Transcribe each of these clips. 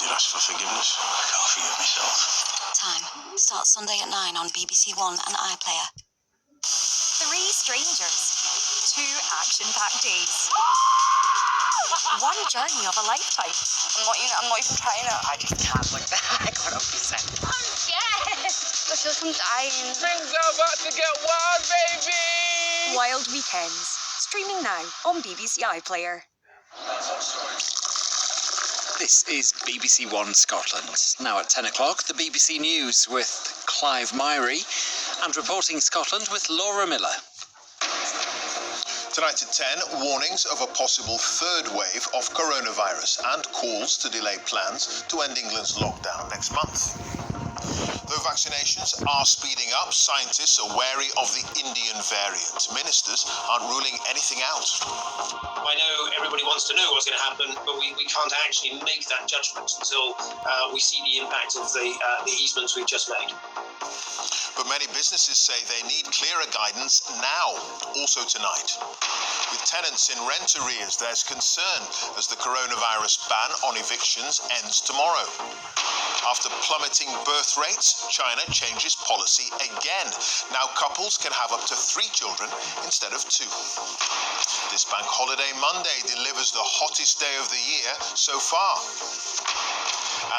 should ask for forgiveness. I can't forgive myself. Time starts Sunday at 9 on BBC One and iPlayer. 3 strangers, 2 action-packed days, 1 journey of a lifetime. I'm not even trying it. I just can't like that. I can't upset. I'm scared. I feel like I'm dying. Things are about to get wild, baby! Wild Weekends, streaming now on BBC iPlayer. This is BBC One Scotland. Now at 10 o'clock, the BBC News with Clive Myrie and Reporting Scotland with Laura Miller. Tonight at 10, warnings of a possible third wave of coronavirus and calls to delay plans to end England's lockdown next month. Though vaccinations are speeding up, scientists are wary of the Indian variant. Ministers aren't ruling anything out. I know everybody wants to know what's going to happen, but we can't actually make that judgment until we see the impact of the easements we've just made. But many businesses say they need clearer guidance now, also tonight. With tenants in rent arrears, there's concern as the coronavirus ban on evictions ends tomorrow. After plummeting birth rates, China changes policy again. Now couples can have up to 3 children instead of 2. This Bank Holiday Monday delivers the hottest day of the year so far.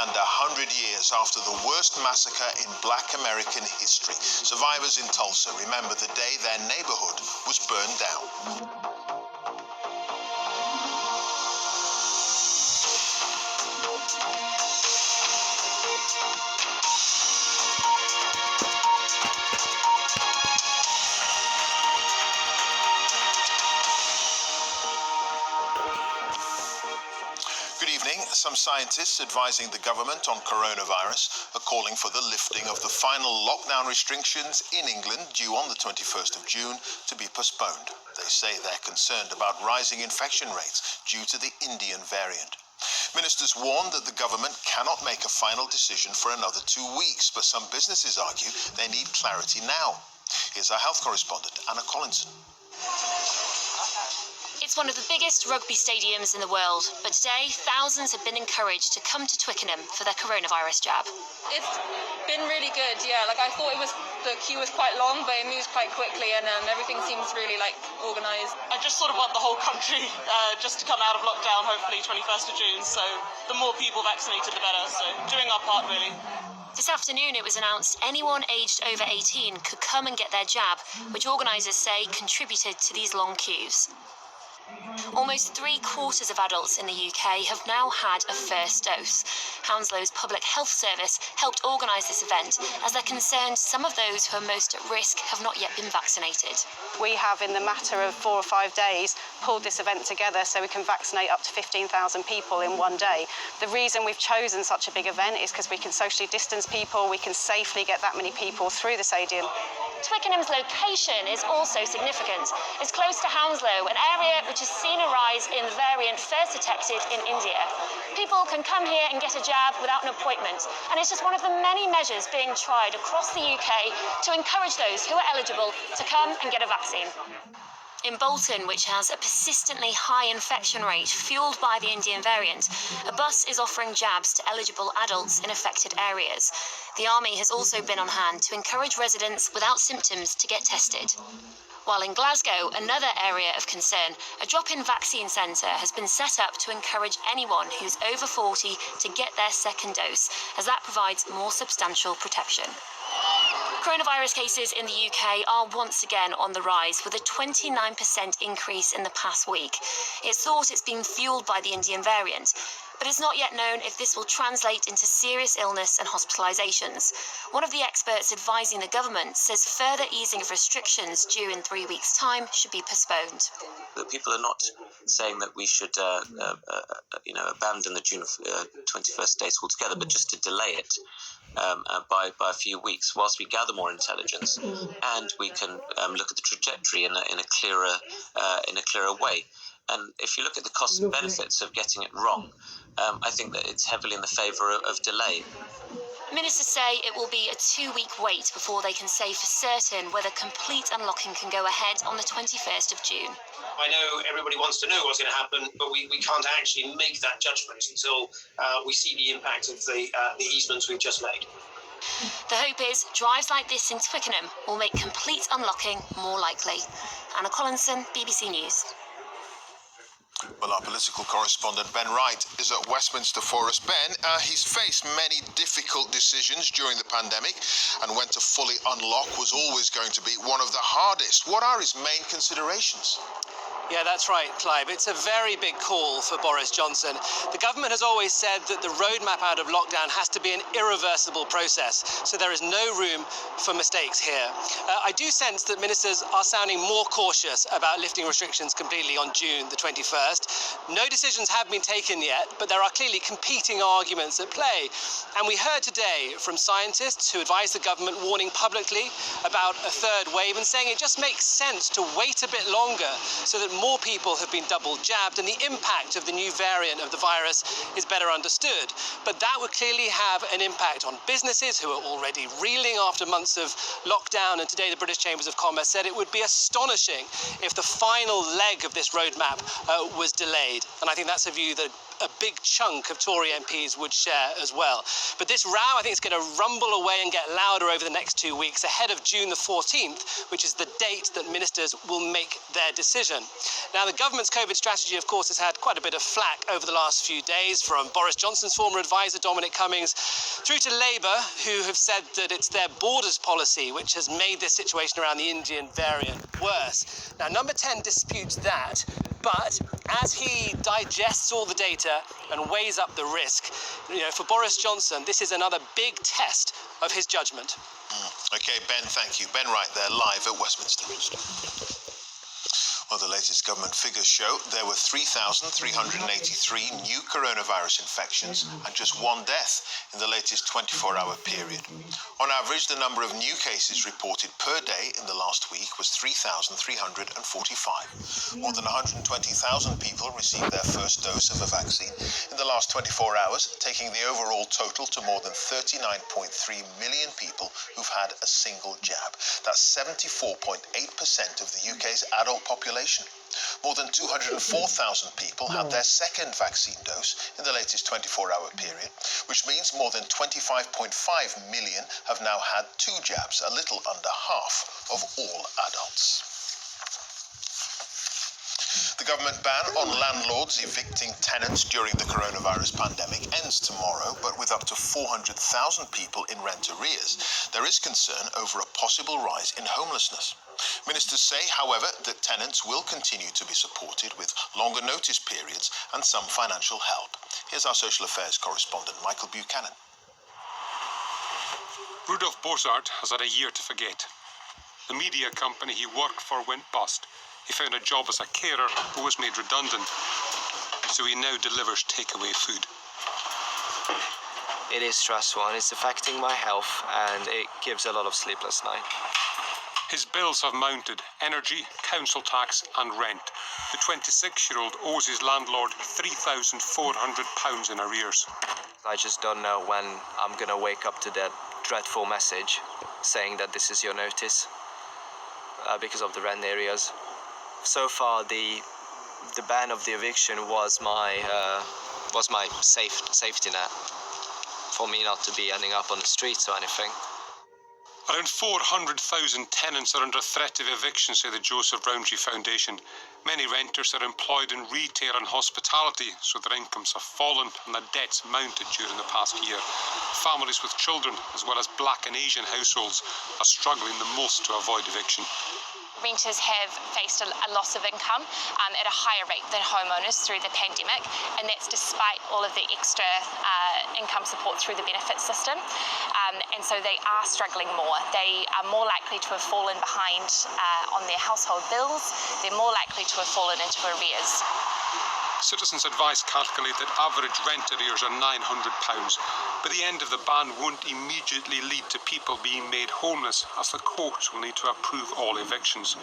And 100 years after the worst massacre in Black American history, survivors in Tulsa remember the day their neighborhood was burned down. Some scientists advising the government on coronavirus are calling for the lifting of the final lockdown restrictions in England due on the 21st of June to be postponed. They say they're concerned about rising infection rates due to the Indian variant. Ministers warn that the government cannot make a final decision for another 2 weeks, but some businesses argue they need clarity now. Here's our health correspondent, Anna Collinson. It's one of the biggest rugby stadiums in the world, but today thousands have been encouraged to come to Twickenham for their coronavirus jab. It's been really good, yeah. I thought the queue was quite long, but it moves quite quickly, and everything seems really organised. I just sort of want the whole country just to come out of lockdown, hopefully 21st of June. So the more people vaccinated, the better. So doing our part, really. This afternoon, it was announced anyone aged over 18 could come and get their jab, which organisers say contributed to these long queues. Almost 3/4 of adults in the UK have now had a first dose. Hounslow's Public Health Service helped organise this event as they're concerned some of those who are most at risk have not yet been vaccinated. We have, in the matter of 4 or 5 days, pulled this event together so we can vaccinate up to 15,000 people in one day. The reason we've chosen such a big event is because we can socially distance people, we can safely get that many people through the stadium. Twickenham's location is also significant. It's close to Hounslow, an area which has seen a rise in the variant first detected in India. People can come here and get a jab without an appointment, and it's just one of the many measures being tried across the UK to encourage those who are eligible to come and get a vaccine. In Bolton, which has a persistently high infection rate fueled by the Indian variant, a bus is offering jabs to eligible adults in affected areas. The Army has also been on hand to encourage residents without symptoms to get tested. While in Glasgow, another area of concern, a drop-in vaccine centre has been set up to encourage anyone who's over 40 to get their second dose, as that provides more substantial protection. Coronavirus cases in the UK are once again on the rise, with a 29% increase in the past week. It's thought it's been fueled by the Indian variant, but it's not yet known if this will translate into serious illness and hospitalisations. One of the experts advising the government says further easing of restrictions due in 3 weeks' time should be postponed. But people are not saying that we should, abandon the June 21st date altogether, but just to delay it by a few weeks, whilst we gather more intelligence, and we can look at the trajectory in a clearer way. And if you look at the cost and benefits of getting it wrong, I think that it's heavily in the favour of delay. Ministers say it will be a 2-week wait before they can say for certain whether complete unlocking can go ahead on the 21st of June. I know everybody wants to know what's going to happen, but we can't actually make that judgment until we see the impact of the easements we've just made. The hope is drives like this in Twickenham will make complete unlocking more likely. Anna Collinson, BBC News. Well, our political correspondent Ben Wright is at Westminster for us. Ben, he's faced many difficult decisions during the pandemic, and when to fully unlock was always going to be one of the hardest. What are his main considerations? Yeah, that's right, Clive. It's a very big call for Boris Johnson. The government has always said that the roadmap out of lockdown has to be an irreversible process, so there is no room for mistakes here. I do sense that ministers are sounding more cautious about lifting restrictions completely on June the 21st. No decisions have been taken yet, but there are clearly competing arguments at play. And we heard today from scientists who advise the government warning publicly about a third wave and saying it just makes sense to wait a bit longer so that more people have been double jabbed and the impact of the new variant of the virus is better understood. But that would clearly have an impact on businesses who are already reeling after months of lockdown. And today the British Chambers of Commerce said it would be astonishing if the final leg of this roadmap was delayed. And I think that's a view that a big chunk of Tory MPs would share as well. But this row, I think, is going to rumble away and get louder over the next 2 weeks ahead of June the 14th, which is the date that ministers will make their decision. Now, the government's COVID strategy, of course, has had quite a bit of flack over the last few days, from Boris Johnson's former advisor, Dominic Cummings, through to Labour, who have said that it's their borders policy which has made this situation around the Indian variant worse. Now, Number 10 disputes that, but as he digests all the data and weighs up the risk, for Boris Johnson, this is another big test of his judgment. OK, Ben, thank you. Ben Wright there, live at Westminster. Well, the latest government figures show there were 3,383 new coronavirus infections and just one death in the latest 24-hour period. On average, the number of new cases reported per day in the last week was 3,345. More than 120,000 people received their first dose of a vaccine in the last 24 hours, taking the overall total to more than 39.3 million people who've had a single jab. That's 74.8% of the UK's adult population. More than 204,000 people had their second vaccine dose in the latest 24-hour period, which means more than 25.5 million have now had 2 jabs, a little under half of all adults. The government ban on landlords evicting tenants during the coronavirus pandemic ends tomorrow, but with up to 400,000 people in rent arrears, there is concern over a possible rise in homelessness. Ministers say, however, that tenants will continue to be supported with longer notice periods and some financial help. Here's our social affairs correspondent, Michael Buchanan. Rudolf Bosart has had a year to forget. The media company he worked for went bust. He found a job as a carer who was made redundant, so he now delivers takeaway food. It is stressful and it's affecting my health, and it gives a lot of sleepless nights. His bills have mounted: energy, council tax and rent. The 26-year-old owes his landlord £3,400 in arrears. I just don't know when I'm going to wake up to that dreadful message saying that this is your notice because of the rent areas. So far, the ban of the eviction was my safety net for me not to be ending up on the streets or anything. Around 400,000 tenants are under threat of eviction, say the Joseph Rowntree Foundation. Many renters are employed in retail and hospitality, so their incomes have fallen and their debts mounted during the past year. Families with children, as well as Black and Asian households, are struggling the most to avoid eviction. Renters have faced a loss of income at a higher rate than homeowners through the pandemic, and that's despite all of the extra income support through the benefits system. And so they are struggling more. They are more likely to have fallen behind on their household bills. They're more likely to have fallen into arrears. Citizens Advice calculate that average rent arrears are £900, but the end of the ban won't immediately lead to people being made homeless, as the courts will need to approve all evictions.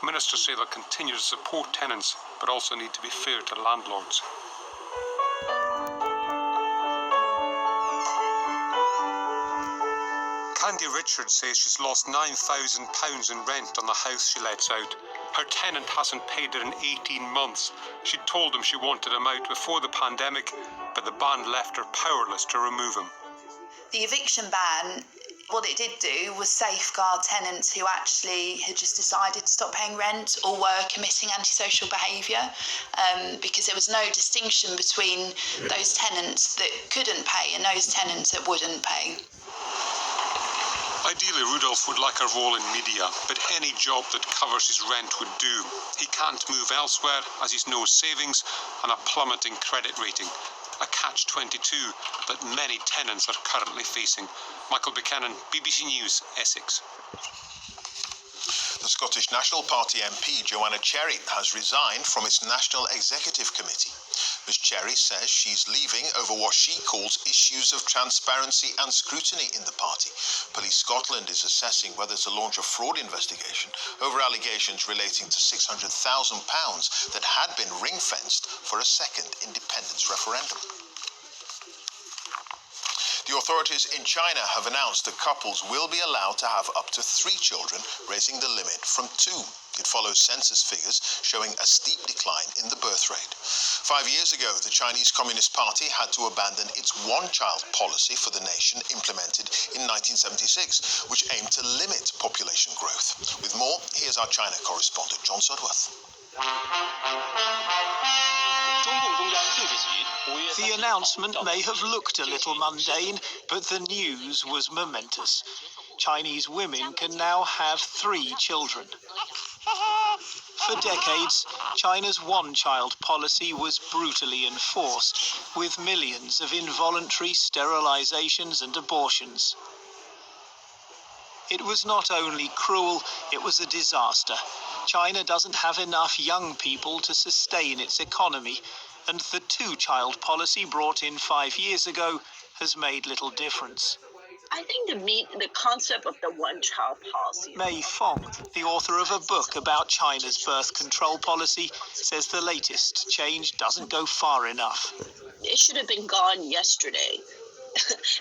Ministers say they'll continue to support tenants, but also need to be fair to landlords. Candy Richards says she's lost £9,000 in rent on the house she lets out. Her tenant hasn't paid her in 18 months. She told him she wanted him out before the pandemic, but the ban left her powerless to remove him. The eviction ban, what it did do was safeguard tenants who actually had just decided to stop paying rent or were committing antisocial behaviour, because there was no distinction between those tenants that couldn't pay and those tenants that wouldn't pay. Ideally, Rudolph would like a role in media, but any job that covers his rent would do. He can't move elsewhere as he's no savings and a plummeting credit rating. A catch-22 that many tenants are currently facing. Michael Buchanan, BBC News, Essex. The Scottish National Party MP Joanna Cherry has resigned from its National Executive Committee. Ms Cherry says she's leaving over what she calls issues of transparency and scrutiny in the party. Police Scotland is assessing whether to launch a fraud investigation over allegations relating to £600,000 that had been ring-fenced for a second independence referendum. The authorities in China have announced that couples will be allowed to have up to 3 children, raising the limit from 2. It follows census figures showing a steep decline in the birth rate. 5 years ago, the Chinese Communist Party had to abandon its one-child policy for the nation implemented in 1976, which aimed to limit population growth. With more, here's our China correspondent, John Sudworth. The announcement may have looked a little mundane, but the news was momentous. Chinese women can now have 3 children. For decades, China's one-child policy was brutally enforced, with millions of involuntary sterilizations and abortions. It was not only cruel, it was a disaster. China doesn't have enough young people to sustain its economy, and the 2-child policy brought in 5 years ago has made little difference. I think the concept of the one-child policy. Mei Fong, the author of a book about China's birth control policy, says the latest change doesn't go far enough. It should have been gone yesterday.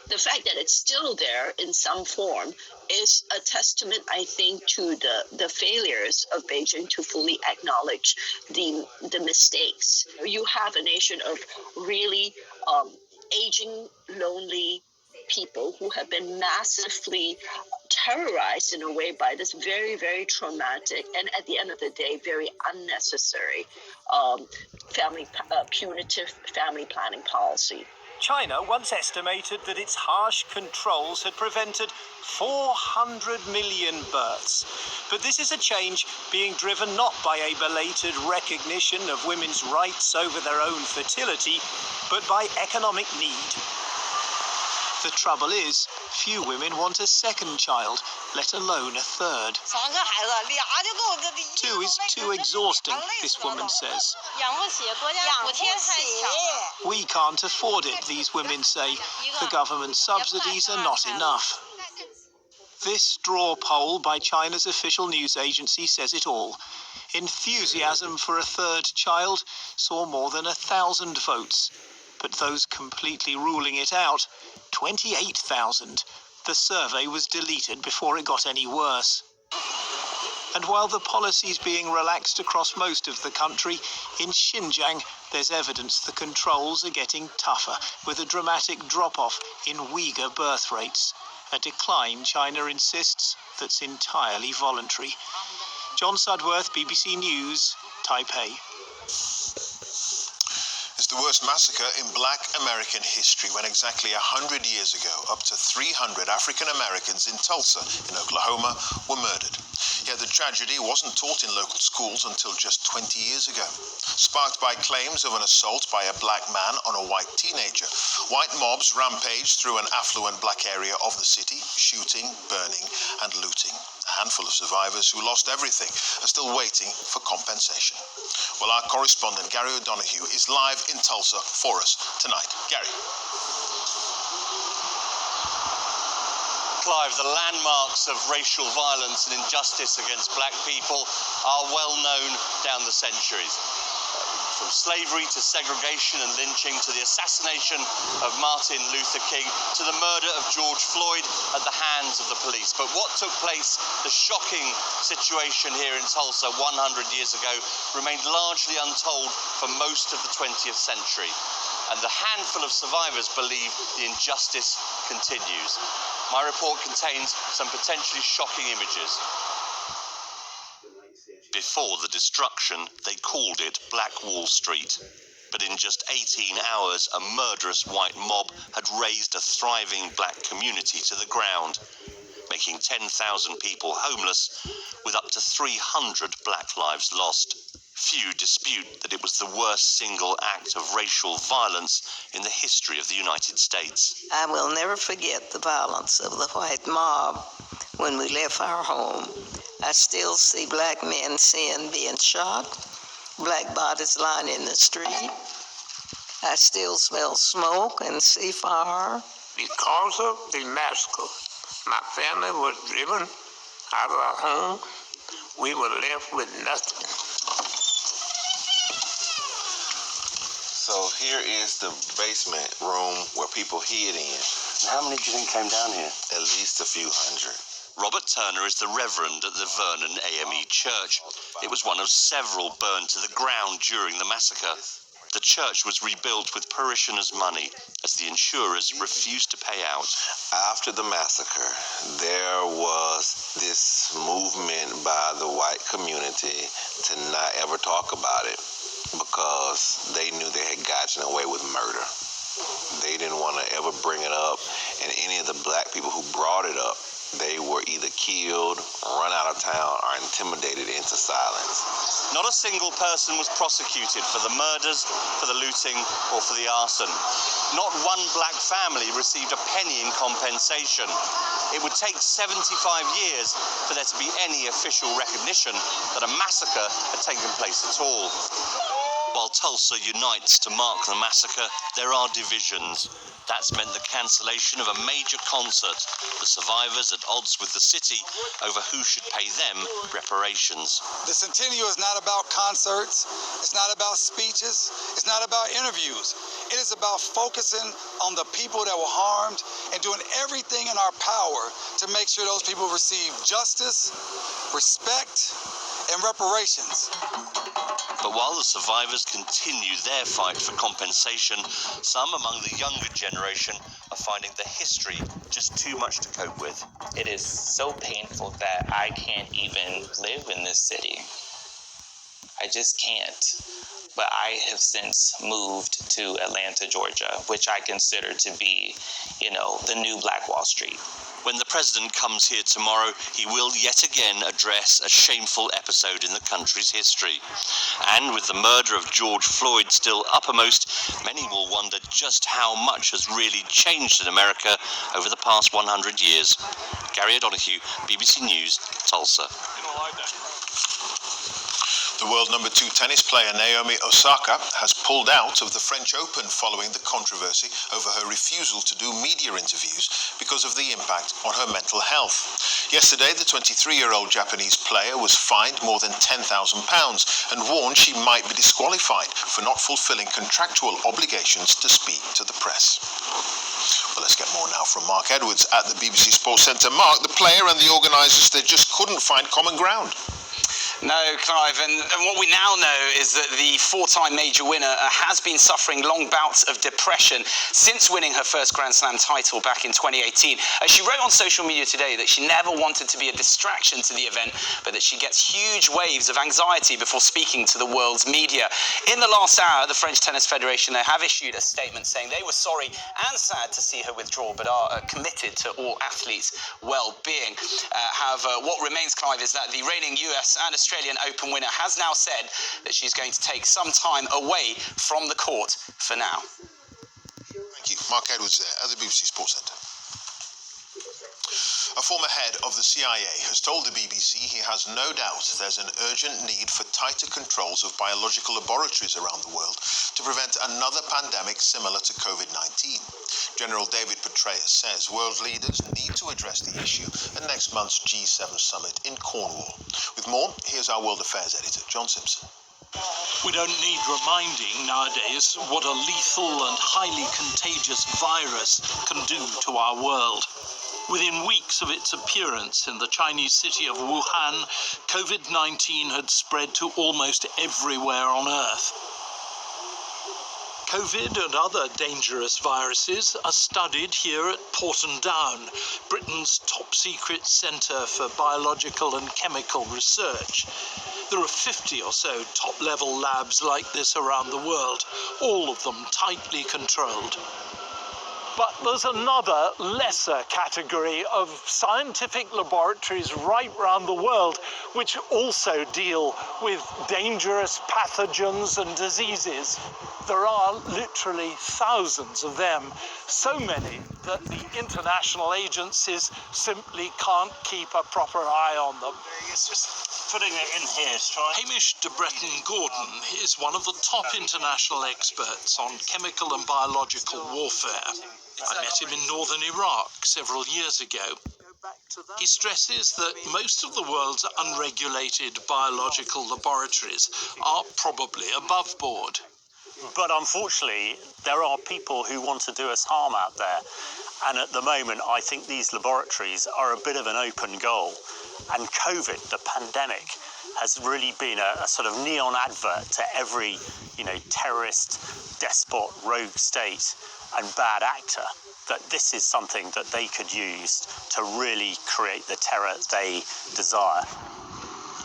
The fact that it's still there in some form is a testament, I think, to the failures of Beijing to fully acknowledge the mistakes. You have a nation of really aging, lonely people who have been massively terrorized in a way by this very, very traumatic and at the end of the day, very unnecessary punitive family planning policy. China once estimated that its harsh controls had prevented 400 million births. But this is a change being driven not by a belated recognition of women's rights over their own fertility, but by economic need. The trouble is, few women want a second child, let alone a third. 2 is too exhausting, this woman says. We can't afford it, these women say. The government subsidies are not enough. This straw poll by China's official news agency says it all. Enthusiasm for a 3rd child saw more than 1,000 votes. But those completely ruling it out, 28,000. The survey was deleted before it got any worse. And while the policy's being relaxed across most of the country, in Xinjiang there's evidence the controls are getting tougher, with a dramatic drop-off in Uyghur birth rates, a decline China insists that's entirely voluntary. John Sudworth, BBC News, Taipei. It's the worst massacre in Black American history when exactly 100 years ago, up to 300 African Americans in Tulsa, in Oklahoma, were murdered. Yet the tragedy wasn't taught in local schools until just 20 years ago. Sparked by claims of an assault by a black man on a white teenager, white mobs rampaged through an affluent black area of the city, shooting, burning, and looting. A handful of survivors who lost everything are still waiting for compensation. Well, our correspondent, Gary O'Donoghue, is live in Tulsa for us tonight. Gary. Clive, the landmarks of racial violence and injustice against black people are well known down the centuries. From slavery to segregation and lynching to the assassination of Martin Luther King to the murder of George Floyd at the hands of the police. But what took place, the shocking situation here in Tulsa 100 years ago, remained largely untold for most of the 20th century. And the handful of survivors believe the injustice continues. My report contains some potentially shocking images. Before the destruction, they called it Black Wall Street. But in just 18 hours, a murderous white mob had razed a thriving black community to the ground, making 10,000 people homeless, with up to 300 black lives lost. Few dispute that it was the worst single act of racial violence in the history of the United States. I will never forget the violence of the white mob when we left our home. I still see black men being shot, black bodies lying in the street. I still smell smoke and see fire. Because of the massacre, my family was driven out of our home. We were left with nothing. So here is the basement room where people hid in. How many do you think came down here? At least a few hundred. Robert Turner is the Reverend at the Vernon AME Church. It was one of several burned to the ground during the massacre. The church was rebuilt with parishioners' money as the insurers refused to pay out. After the massacre, there was this movement by the white community to not ever talk about it because they knew they had gotten away with murder. They didn't want to ever bring it up, and any of the black people who brought it up, they were either killed, run out of town, or intimidated into silence. Not a single person was prosecuted for the murders, for the looting, or for the arson. Not one black family received a penny in compensation. It would take 75 years for there to be any official recognition that a massacre had taken place at all. While Tulsa unites to mark the massacre, there are divisions. That's meant the cancellation of a major concert, the survivors at odds with the city over who should pay them reparations. The Centennial is not about concerts, it's not about speeches, it's not about interviews. It is about focusing on the people that were harmed and doing everything in our power to make sure those people receive justice, respect, and reparations. But while the survivors continue their fight for compensation, some among the younger generation are finding the history just too much to cope with. It is so painful that I can't even live in this city. I just can't. But I have since moved to Atlanta, Georgia, which I consider to be, the new Black Wall Street. When the president comes here tomorrow, he will yet again address a shameful episode in the country's history. And with the murder of George Floyd still uppermost, many will wonder just how much has really changed in America over the past 100 years. Gary O'Donoghue, BBC News, Tulsa. The world number 2 tennis player Naomi Osaka has pulled out of the French Open following the controversy over her refusal to do media interviews because of the impact on her mental health. Yesterday, the 23-year-old Japanese player was fined more than £10,000 and warned she might be disqualified for not fulfilling contractual obligations to speak to the press. Well, let's get more now from Mark Edwards at the BBC Sports Centre. Mark, the player and the organisers, they just couldn't find common ground. No, Clive, and what we now know is that the four-time major winner has been suffering long bouts of depression since winning her first Grand Slam title back in 2018. She wrote on social media today that she never wanted to be a distraction to the event, but that she gets huge waves of anxiety before speaking to the world's media. In the last hour, the French Tennis Federation have issued a statement saying they were sorry and sad to see her withdraw, but are committed to all athletes' well-being. However, what remains, Clive, is that the reigning US and Australian Open winner has now said that she's going to take some time away from the court for now. Thank you. Mark Edwards there at the BBC Sports Centre. A former head of the CIA has told the BBC he has no doubt there's an urgent need for tighter controls of biological laboratories around the world to prevent another pandemic similar to COVID-19. General David Petraeus says world leaders need to address the issue at next month's G7 summit in Cornwall. With more, here's our World Affairs editor, John Simpson. We don't need reminding nowadays what a lethal and highly contagious virus can do to our world. Within weeks of its appearance in the Chinese city of Wuhan, COVID-19 had spread to almost everywhere on Earth. COVID and other dangerous viruses are studied here at Porton Down, Britain's top-secret centre for biological and chemical research. There are 50 or so top-level labs like this around the world, all of them tightly controlled. But there's another, lesser category of scientific laboratories right around the world which also deal with dangerous pathogens and diseases. There are literally thousands of them, so many that the international agencies simply can't keep a proper eye on them. It's just putting it in here, Hamish de Breton-Gordon is one of the top international experts on chemical and biological warfare. I met him in northern Iraq several years ago. He stresses that most of the world's unregulated biological laboratories are probably above board. But unfortunately, there are people who want to do us harm out there. And at the moment, I think these laboratories are a bit of an open goal. And COVID, the pandemic, has really been a sort of neon advert to every, terrorist, despot, rogue state and bad actor, that this is something that they could use to really create the terror they desire.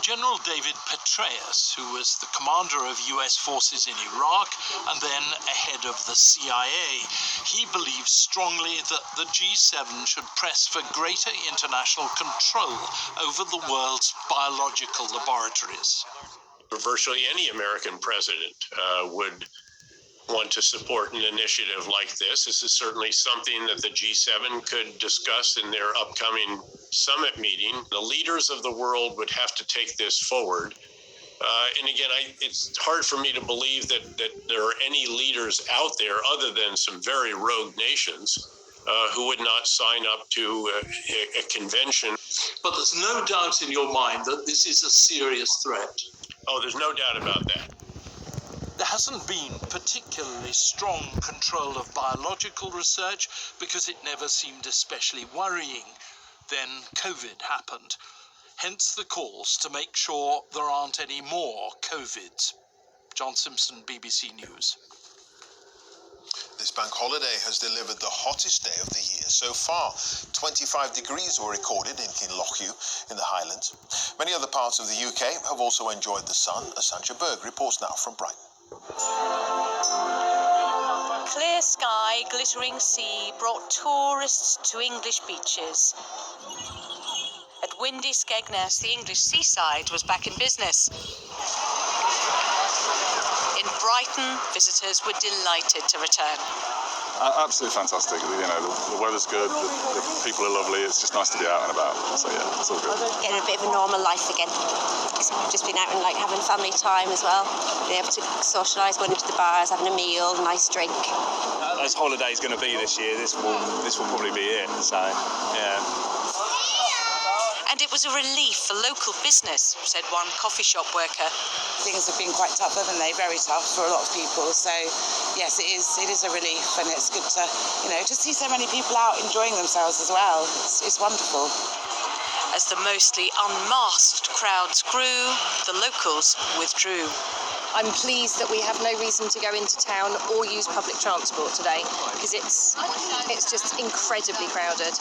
General David Petraeus, who was the commander of US forces in Iraq and then a head of the CIA, he believes strongly that the G7 should press for greater international control over the world's biological laboratories. Virtually any American president would want to support an initiative like this. This is certainly something that the G7 could discuss in their upcoming summit meeting. The leaders of the world would have to take this forward. And again, it's hard for me to believe that there are any leaders out there other than some very rogue nations who would not sign up to a convention. But there's no doubt in your mind that this is a serious threat. Oh, there's no doubt about that. There hasn't been particularly strong control of biological research because it never seemed especially worrying. Then COVID happened. Hence the calls to make sure there aren't any more COVIDs. John Simpson, BBC News. This bank holiday has delivered the hottest day of the year so far. 25 degrees were recorded in Kinlochhu in the Highlands. Many other parts of the UK have also enjoyed the sun, as Sancha Berg reports now from Brighton. Clear sky, glittering sea brought tourists to English beaches. At windy Skegness, the English seaside was back in business. In Brighton, visitors were delighted to return. Absolutely fantastic. The weather's good, the people are lovely. It's just nice to be out and about. So yeah, it's all good. Getting a bit of a normal life again. Just been out and having family time as well. Being able to socialise, going into the bars, having a meal, nice drink. As holiday's going to be this year, this will probably be it. So yeah. And it was a relief for local business, said one coffee shop worker. Things have been quite tough, haven't they? Very tough for a lot of people. So, yes, it is a relief, and it's good to, to see so many people out enjoying themselves as well. It's wonderful. As the mostly unmasked crowds grew, the locals withdrew. I'm pleased that we have no reason to go into town or use public transport today because it's just incredibly crowded.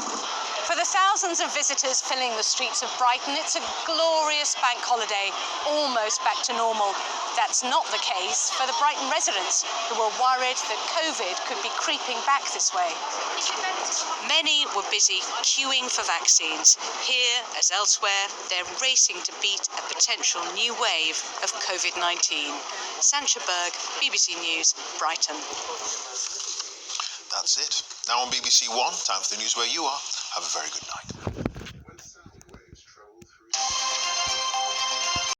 For the thousands of visitors filling the streets of Brighton, it's a glorious bank holiday, almost back to normal. That's not the case for the Brighton residents, who were worried that COVID could be creeping back this way. Many were busy queuing for vaccines. Here, as elsewhere, they're racing to beat a potential new wave of COVID-19. Sancha Berg, BBC News, Brighton. That's it. Now on BBC One, time for the news where you are. Have a very good night.